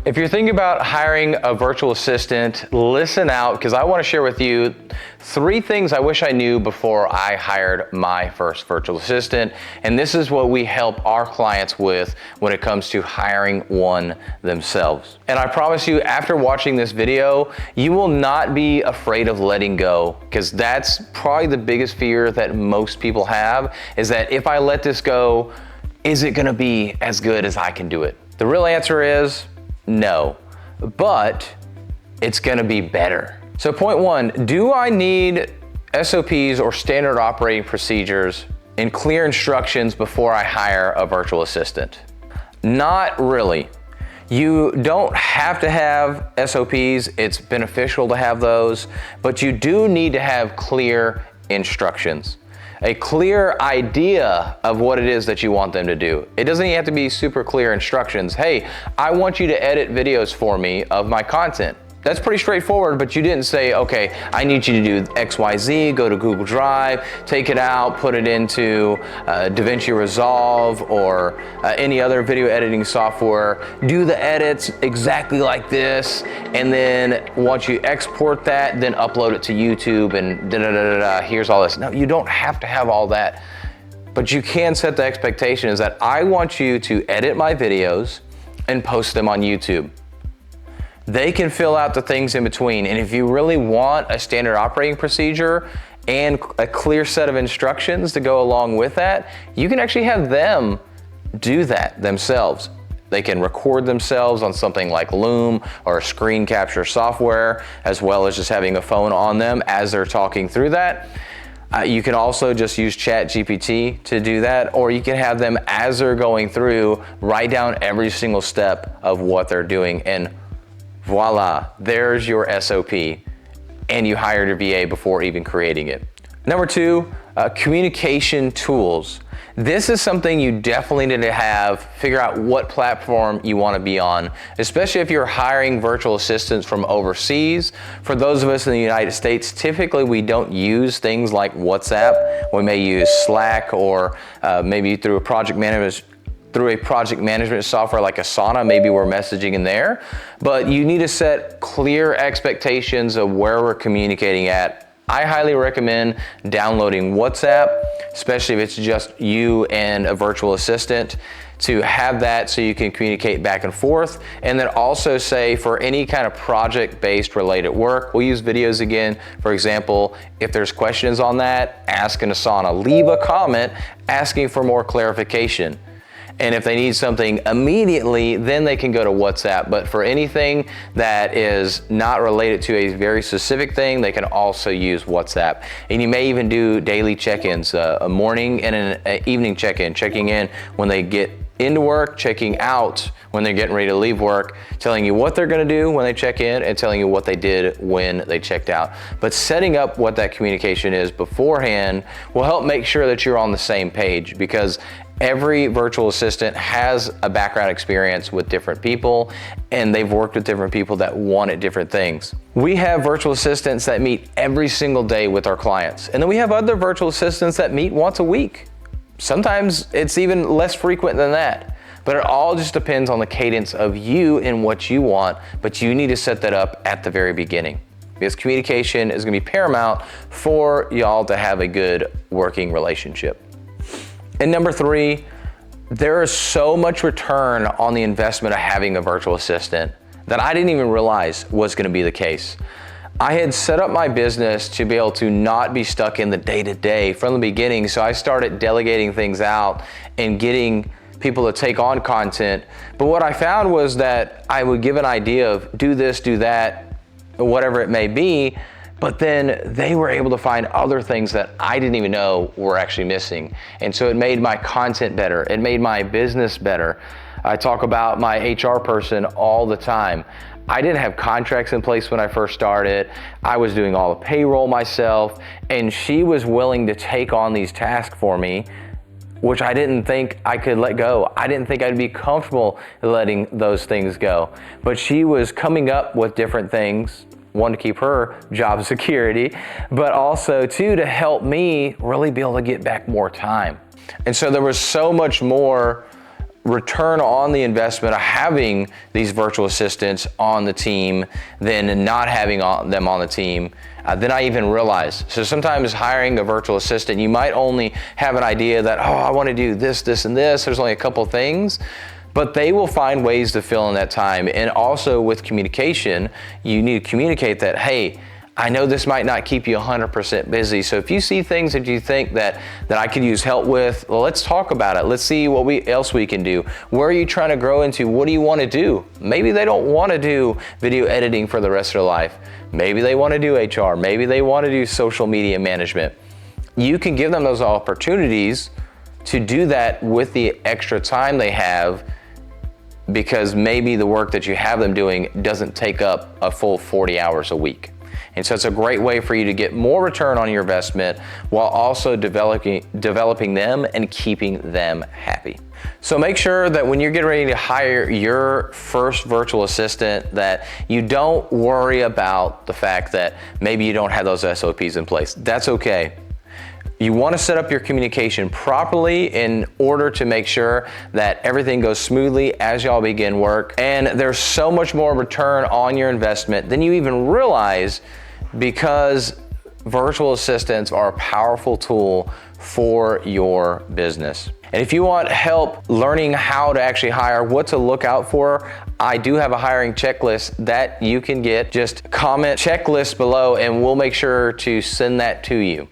If you're thinking about hiring a virtual assistant, listen out, because I want to share with you 3 things I wish I knew before I hired my first virtual assistant. And this is what we help our clients with when it comes to hiring one themselves. And I promise you, after watching this video, you will not be afraid of letting go, because that's probably the biggest fear that most people have, is that if I let this go, is it going to be as good as I can do it? The real answer is no, but it's gonna be better. So point 1, do I need SOPs or standard operating procedures and clear instructions before I hire a virtual assistant? Not really. You don't have to have SOPs. It's beneficial to have those, but you do need to have clear instructions. A clear idea of what it is that you want them to do. It doesn't even have to be super clear instructions. Hey, I want you to edit videos for me of my content. That's pretty straightforward, but you didn't say, okay, I need you to do XYZ, go to Google Drive, take it out, put it into DaVinci Resolve or any other video editing software, do the edits exactly like this, and then once you export that, then upload it to YouTube and here's all this. No, you don't have to have all that, but you can set the expectation is that I want you to edit my videos and post them on YouTube. They can fill out the things in between. And if you really want a standard operating procedure and a clear set of instructions to go along with that, you can actually have them do that themselves. They can record themselves on something like Loom or screen capture software, as well as just having a phone on them as they're talking through that. You can also just use ChatGPT to do that, or you can have them as they're going through, write down every single step of what they're doing, and voila, there's your SOP, and you hired a VA before even creating it. Number 2, communication tools. This is something you definitely need to have, figure out what platform you want to be on, especially if you're hiring virtual assistants from overseas. For those of us in the United States, typically we don't use things like WhatsApp. We may use Slack or maybe through a project management software like Asana, maybe we're messaging in there, but you need to set clear expectations of where we're communicating at. I highly recommend downloading WhatsApp, especially if it's just you and a virtual assistant, to have that so you can communicate back and forth. And then also say for any kind of project-based related work, we'll use videos again. For example, if there's questions on that, ask in Asana. Leave a comment asking for more clarification. And if they need something immediately, then they can go to WhatsApp. But for anything that is not related to a very specific thing, they can also use WhatsApp. And you may even do daily check-ins, a morning and an evening check-in, checking in when they get into work, checking out when they're getting ready to leave work, telling you what they're gonna do when they check in and telling you what they did when they checked out. But setting up what that communication is beforehand will help make sure that you're on the same page, because every virtual assistant has a background experience with different people, and they've worked with different people that wanted different things. We have virtual assistants that meet every single day with our clients, and then we have other virtual assistants that meet once a week. Sometimes it's even less frequent than that, but it all just depends on the cadence of you and what you want, but you need to set that up at the very beginning, because communication is gonna be paramount for y'all to have a good working relationship. And number 3, there is so much return on the investment of having a virtual assistant that I didn't even realize was gonna be the case. I had set up my business to be able to not be stuck in the day-to-day from the beginning, so I started delegating things out and getting people to take on content. But what I found was that I would give an idea of do this, do that, whatever it may be, but then they were able to find other things that I didn't even know were actually missing. And so it made my content better. It made my business better. I talk about my HR person all the time. I didn't have contracts in place when I first started. I was doing all the payroll myself, and she was willing to take on these tasks for me, which I didn't think I could let go. I didn't think I'd be comfortable letting those things go. But she was coming up with different things, one, to keep her job security, but also two, to help me really be able to get back more time. And so there was so much more return on the investment of having these virtual assistants on the team than not having them on the team than I even realized. So sometimes hiring a virtual assistant, you might only have an idea that, oh, I want to do this, this, and this. There's only a couple things, but they will find ways to fill in that time. And also with communication, you need to communicate that, hey, I know this might not keep you 100% busy. So if you see things that you think that I could use help with, well, let's talk about it. Let's see what else we can do. Where are you trying to grow into? What do you want to do? Maybe they don't want to do video editing for the rest of their life. Maybe they want to do HR. Maybe they want to do social media management. You can give them those opportunities to do that with the extra time they have, because maybe the work that you have them doing doesn't take up a full 40 hours a week. And so it's a great way for you to get more return on your investment while also developing them and keeping them happy. So make sure that when you're getting ready to hire your first virtual assistant, that you don't worry about the fact that maybe you don't have those SOPs in place. That's okay. You want to set up your communication properly in order to make sure that everything goes smoothly as y'all begin work. And there's so much more return on your investment than you even realize, because virtual assistants are a powerful tool for your business. And if you want help learning how to actually hire, what to look out for, I do have a hiring checklist that you can get. Just comment checklist below and we'll make sure to send that to you.